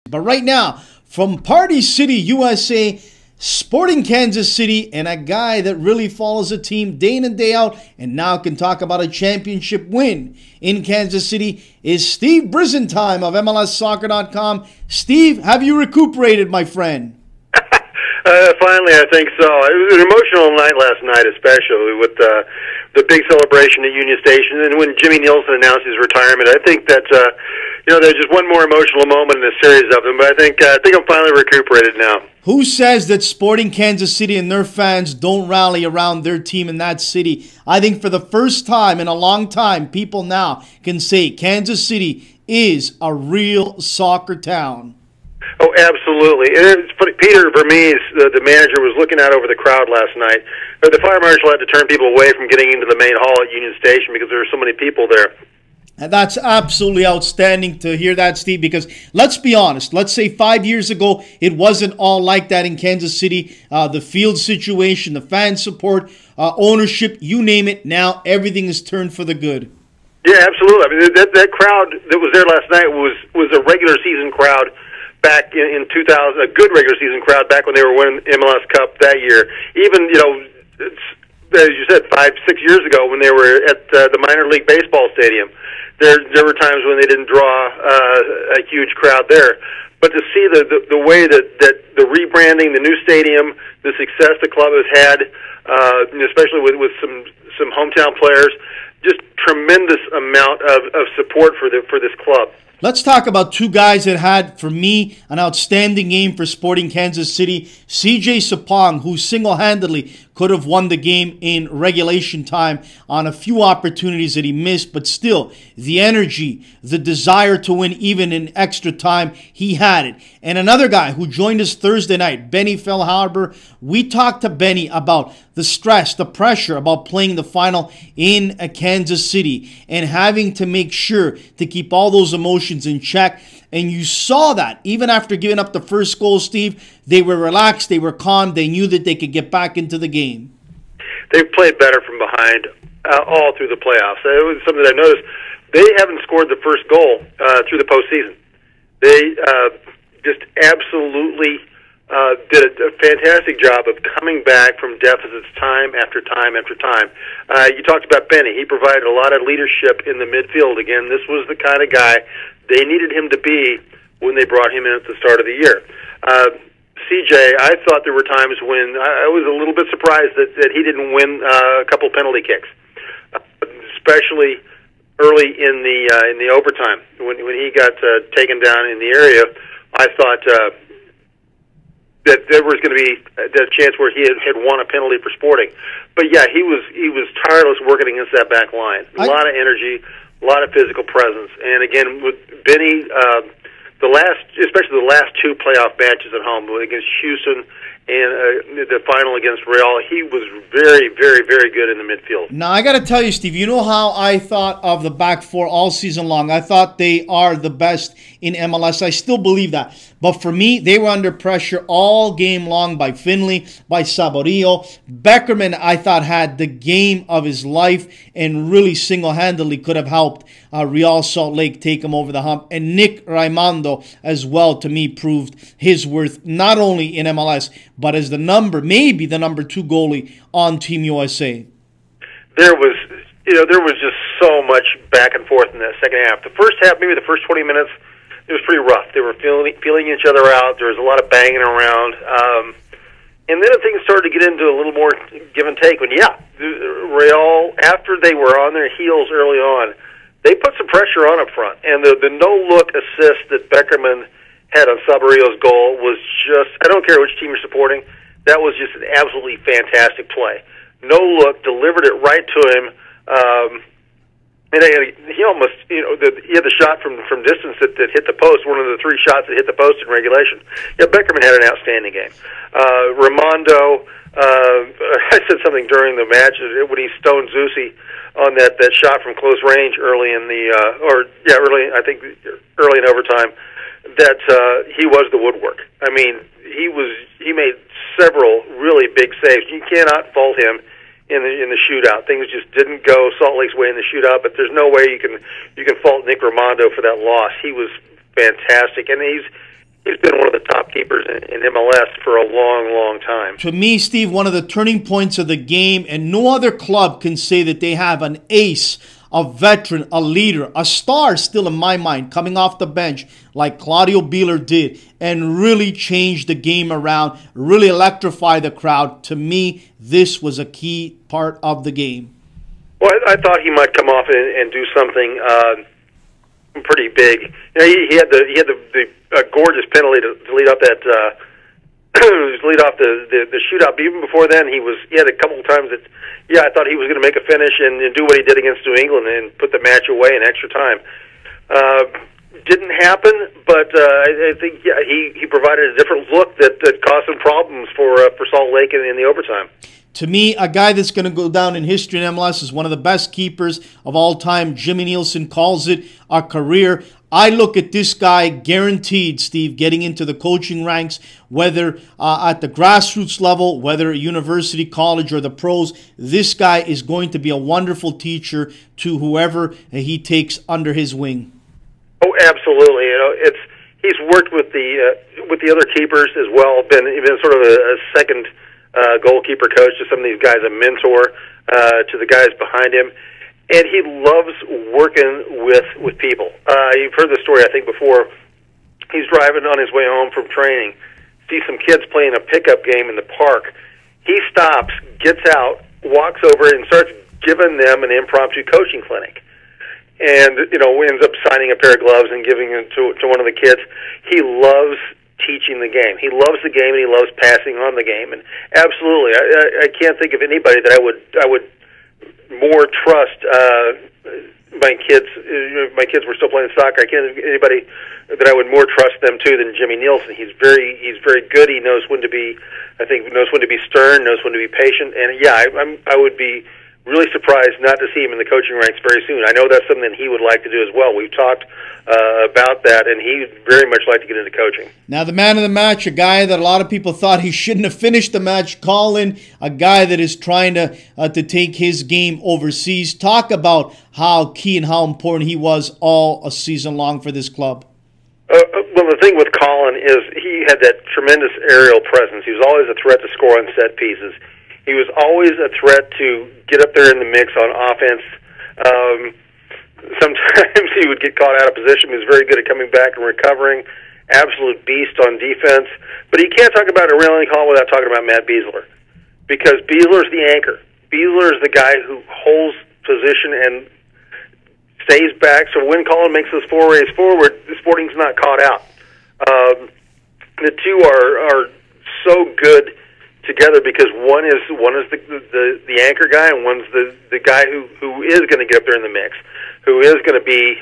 But right now, from Party City, USA, Sporting Kansas City, and a guy that really follows a team day in and day out and now can talk about a championship win in Kansas City is Steve Brisendine of MLSsoccer.com. Steve, have you recuperated, my friend? Finally, I think so. It was an emotional night last night, especially with the big celebration at Union Station, and when Jimmy Nielsen announced his retirement. I think that there's just one more emotional moment in a series of them. But I think I'm finally recuperated now. Who says that Sporting Kansas City and their fans don't rally around their team in that city? I think for the first time in a long time, people now can say Kansas City is a real soccer town. Oh, absolutely. And it's funny, Peter Vermees, the manager, was looking out over the crowd last night. But the fire marshal had to turn people away from getting into the main hall at Union Station because there were so many people there. And that's absolutely outstanding to hear that, Steve, because let's be honest. Let's say 5 years ago, it wasn't all like that in Kansas City. The field situation, the fan support, ownership, you name it. Now everything is turned for the good. Yeah, absolutely. I mean, that crowd that was there last night was a regular season crowd back in 2000, a good regular season crowd back when they were winning MLS Cup that year. Even, as you said, 5-6 years ago when they were at the minor league baseball stadium. There were times when they didn't draw a huge crowd there. But to see the way that the rebranding, the new stadium, the success the club has had, especially with some hometown players, just tremendous amount of support for this club. Let's talk about two guys that had, for me, an outstanding game for Sporting Kansas City. CJ Sapong, who single-handedly could have won the game in regulation time on a few opportunities that he missed, but still, the energy, the desire to win even in extra time, he had it. And another guy who joined us Thursday night, Benny Feilhaber. We talked to Benny about the stress, the pressure about playing the final in Kansas City and having to make sure to keep all those emotions in check. And you saw that even after giving up the first goal, Steve, they were relaxed, they were calm, they knew that they could get back into the game. They've played better from behind all through the playoffs. It was something that I noticed. They haven't scored the first goal through the postseason. They just absolutely did a fantastic job of coming back from deficits time after time after time. You talked about Benny. He provided a lot of leadership in the midfield. Again, this was the kind of guy they needed him to be when they brought him in at the start of the year. CJ, I thought there were times when I was a little bit surprised that he didn't win a couple penalty kicks, especially early in the overtime when he got taken down in the area. I thought that there was going to be a chance where he had won a penalty for Sporting, but yeah, he was tireless working against that back line. A lot of energy, a lot of physical presence, and again with Benny, especially the last two playoff matches at home against Houston and the final against Real, he was very, very, very good in the midfield. Now, I got to tell you, Steve, you know how I thought of the back four all season long. I thought they are the best in MLS. I still believe that. But for me, they were under pressure all game long by Finley, by Saborio. Beckerman, I thought, had the game of his life and really single-handedly could have helped Real Salt Lake take him over the hump. And Nick Raimondo, as well, to me, proved his worth not only in MLS, but as maybe the number 2 goalie on Team USA. There was just so much back and forth in that second half. The first half, maybe the first 20 minutes, it was pretty rough. They were feeling each other out. There was a lot of banging around. And then things started to get into a little more give and take. When, Real, after they were on their heels early on, they put some pressure on up front. And the no-look assist that Beckerman had on Saborio's goal was just, I don't care which team you're supporting, that was just an absolutely fantastic play. No look, delivered it right to him. And he almost, he had the shot from distance that hit the post, one of the 3 shots that hit the post in regulation. Yeah, Beckerman had an outstanding game. Raimondo, I said something during the match when he stoned Zusi on that shot from close range early in early in overtime, that he was the woodwork. I mean, he made several really big saves. You cannot fault him in the shootout. Things just didn't go Salt Lake's way in the shootout, but there's no way you can fault Nick Raimondo for that loss. He was fantastic, and he's been one of the top keepers in MLS for a long, long time. To me, Steve, one of the turning points of the game, and no other club can say that they have an ace, a veteran, a leader, a star still in my mind, coming off the bench like Claudio Bieler did and really changed the game around, really electrify the crowd. To me, this was a key part of the game. Well, I thought he might come off and do something pretty big. You know, he had the gorgeous penalty to lead off that lead off the shootout. But even before then, he had a couple of times that I thought he was going to make a finish and do what he did against New England and put the match away in extra time. Didn't happen, but I think he provided a different look that caused some problems for Salt Lake in the overtime. To me, a guy that's going to go down in history in MLS is one of the best keepers of all time. Jimmy Nielsen calls it a career. I look at this guy guaranteed, Steve, getting into the coaching ranks, whether at the grassroots level, whether at university, college, or the pros. This guy is going to be a wonderful teacher to whoever he takes under his wing. Oh, absolutely. You know, he's worked with the other keepers as well. Been sort of a second goalkeeper coach to some of these guys, a mentor to the guys behind him. And he loves working with people. You've heard the story, I think, before. He's driving on his way home from training, sees some kids playing a pickup game in the park. He stops, gets out, walks over, and starts giving them an impromptu coaching clinic. And, ends up signing a pair of gloves and giving it to one of the kids. He loves teaching the game. He loves the game, and he loves passing on the game. And absolutely, I can't think of anybody that I would more trust. My kids were still playing soccer. I can't think of anybody that I would more trust them to than Jimmy Nielsen. He's very good. He knows when to be, knows when to be stern, knows when to be patient. And I would be really surprised not to see him in the coaching ranks very soon. I know that's something that he would like to do as well. We've talked about that, and he'd very much like to get into coaching. Now, the man of the match, a guy that a lot of people thought he shouldn't have finished the match, Colin, a guy that is trying to take his game overseas. Talk about how key and how important he was all a season long for this club. Well, the thing with Colin is he had that tremendous aerial presence. He was always a threat to score on set pieces. He was always a threat to get up there in the mix on offense. Sometimes he would get caught out of position. He was very good at coming back and recovering. Absolute beast on defense. But you can't talk about a railing call without talking about Matt Besler, because Besler's the anchor. Besler is the guy who holds position and stays back. So when Colin makes those forays forward, the Sporting's not caught out. The two are so good together because one is the anchor guy, and one's the guy who is going to get up there in the mix, who is going to be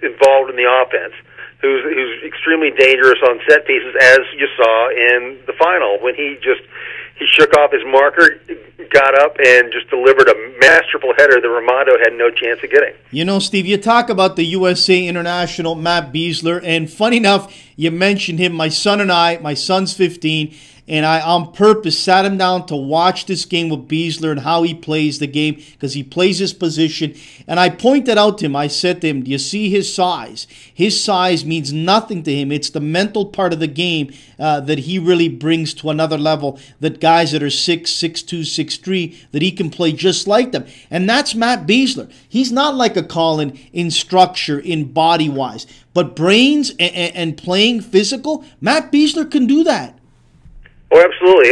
involved in the offense, who's extremely dangerous on set pieces, as you saw in the final when he shook off his marker, got up, and just delivered a masterful header that Romano had no chance of getting. You know, Steve, you talk about the USA international Matt Besler, and funny enough, you mentioned him. My son's 15, and I, on purpose, sat him down to watch this game with Besler and how he plays the game, because he plays his position. And I pointed out to him, I said to him, do you see his size? His size means nothing to him. It's the mental part of the game that he really brings to another level, that guys that are 6'2", 6'3", that he can play just like them. And that's Matt Besler. He's not like a Colin in structure, in body-wise, but brains and playing physical, Matt Besler can do that. Oh, absolutely.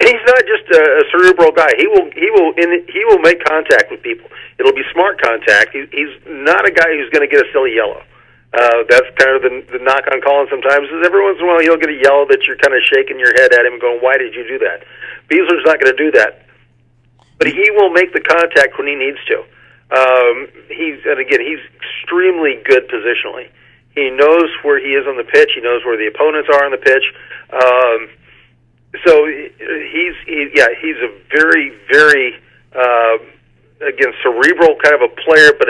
He's not just a cerebral guy. He will make contact with people. It'll be smart contact. He's not a guy who's going to get a silly yellow. That's kind of the knock on Colin sometimes, is every once in a while he'll get a yellow that you're kind of shaking your head at him and going, why did you do that? Besler's not going to do that. But he will make the contact when he needs to. He's extremely good positionally. He knows where he is on the pitch. He knows where the opponents are on the pitch. So he's a very, very cerebral kind of a player, but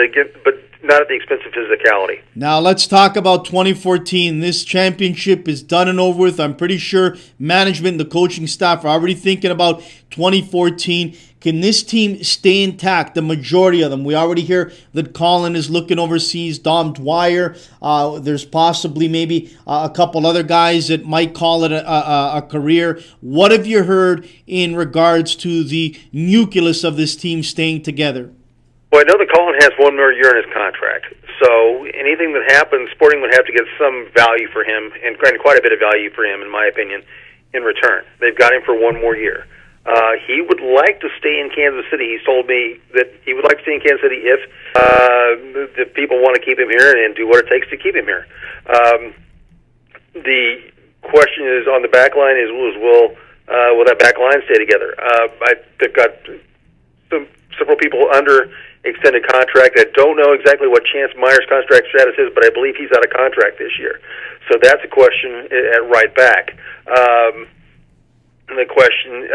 not at the expense of physicality. Now let's talk about 2014. This championship is done and over with. I'm pretty sure management and the coaching staff are already thinking about 2014. Can this team stay intact, the majority of them? We already hear that Colin is looking overseas, Dom Dwyer. There's possibly maybe a couple other guys that might call it a career. What have you heard in regards to the nucleus of this team staying together? Well, I know that Colin has one more year in his contract, so anything that happens, Sporting would have to get some value for him, and quite a bit of value for him, in my opinion, in return. They've got him for one more year. He would like to stay in Kansas City. He's told me that he would like to stay in Kansas City if the people want to keep him here and do what it takes to keep him here. The question is on the back line is will that back line stay together? They've got several people under extended contract. I don't know exactly what Chance Meyer's contract status is, but I believe he's out of contract this year. So that's a question at right back. The question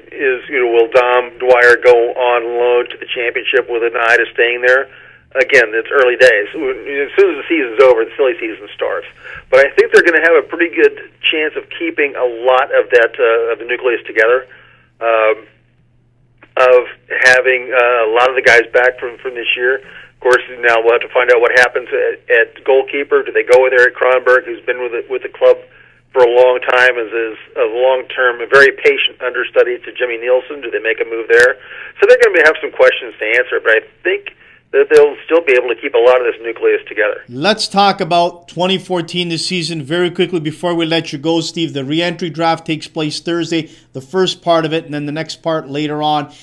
is, will Dom Dwyer go on loan to the championship with an eye to staying there? Again, it's early days. As soon as the season's over, the silly season starts. But I think they're going to have a pretty good chance of keeping a lot of that of the nucleus together. Of having a lot of the guys back from this year. Of course, now we'll have to find out what happens at goalkeeper. Do they go with Eric Kronberg, who's been with the club for a long time, as is a long-term, a very patient understudy to Jimmy Nielsen? Do they make a move there? So they're going to have some questions to answer, but I think that they'll still be able to keep a lot of this nucleus together. Let's talk about 2014 this season very quickly before we let you go, Steve. The re-entry draft takes place Thursday, the first part of it, and then the next part later on.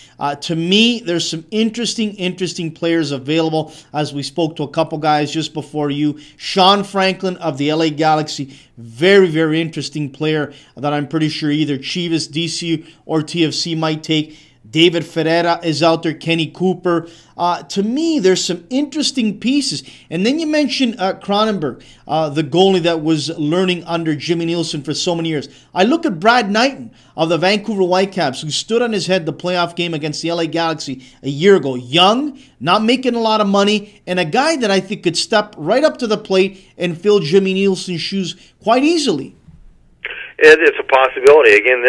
To me, there's some interesting players available, as we spoke to a couple guys just before you. Sean Franklin of the LA Galaxy, very interesting player that I'm pretty sure either Chivas, DCU, or TFC might take. David Ferreira is out there, Kenny Cooper. To me, there's some interesting pieces. And then you mentioned Cronenberg, the goalie that was learning under Jimmy Nielsen for so many years. I look at Brad Knighton of the Vancouver Whitecaps, who stood on his head the playoff game against the LA Galaxy a year ago. Young, not making a lot of money, and a guy that I think could step right up to the plate and fill Jimmy Nielsen's shoes quite easily. It's a possibility. Again,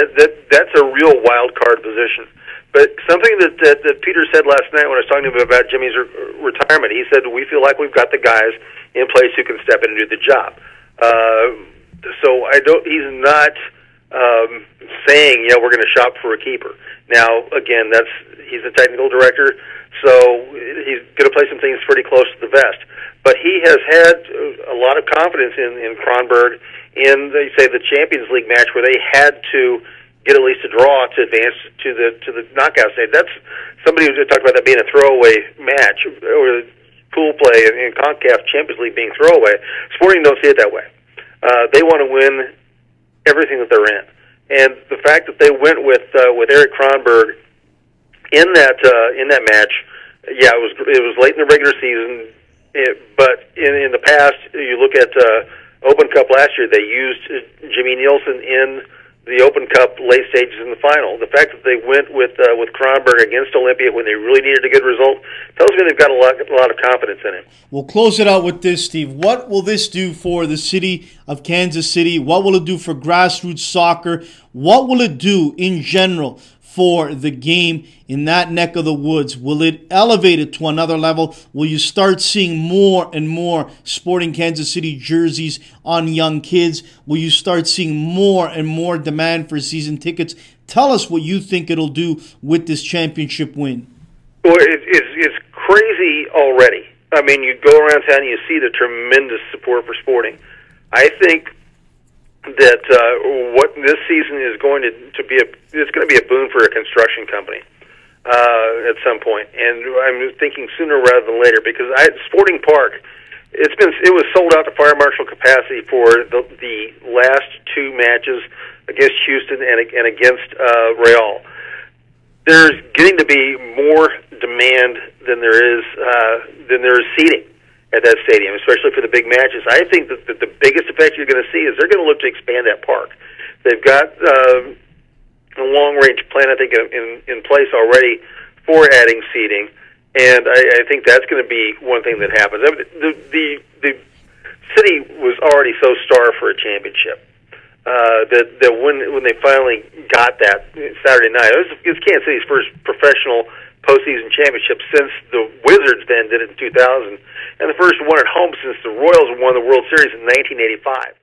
that's a real wild card position. But something that Peter said last night when I was talking to him about Jimmy's retirement, he said, we feel like we've got the guys in place who can step in and do the job. So he's not saying, we're going to shop for a keeper. Now, again, he's the technical director, so he's going to play some things pretty close to the vest. But he has had a lot of confidence in Kronberg in, say, the Champions League match where they had to get at least a draw to advance to the knockout stage. That's somebody who talked about that being a throwaway match, or pool play in CONCACAF Champions League being throwaway. Sporting don't see it that way. They want to win everything that they're in, and the fact that they went with Eric Kronberg in that match, it was late in the regular season, but in the past, you look at Open Cup last year, they used Jimmy Nielsen in the Open Cup late stages in the final. The fact that they went with Kronberg against Olympia when they really needed a good result tells me they've got a lot of confidence in him. We'll close it out with this, Steve. What will this do for the city of Kansas City? What will it do for grassroots soccer? What will it do in general for the game in that neck of the woods? Will it elevate it to another level? Will you start seeing more and more Sporting Kansas City jerseys on young kids? Will you start seeing more and more demand for season tickets? Tell us what you think it'll do with this championship win. Well, it's crazy already. I mean, you go around town and you see the tremendous support for Sporting. I think that what this season is going to be it's going to be a boon for a construction company at some point, and I'm thinking sooner rather than later, because Sporting Park, it was sold out to fire marshal capacity for the last two matches against Houston and against Real. There's getting to be more demand than there is seating at that stadium, especially for the big matches. I think that the biggest effect you're going to see is they're going to look to expand that park. They've got a long-range plan, I think, in place already for adding seating, and I think that's going to be one thing that happens. I mean, the city was already so starved for a championship. that when they finally got that Saturday night. It was Kansas City's first professional postseason championship since the Wizards then did it in 2000, and the first one at home since the Royals won the World Series in 1985.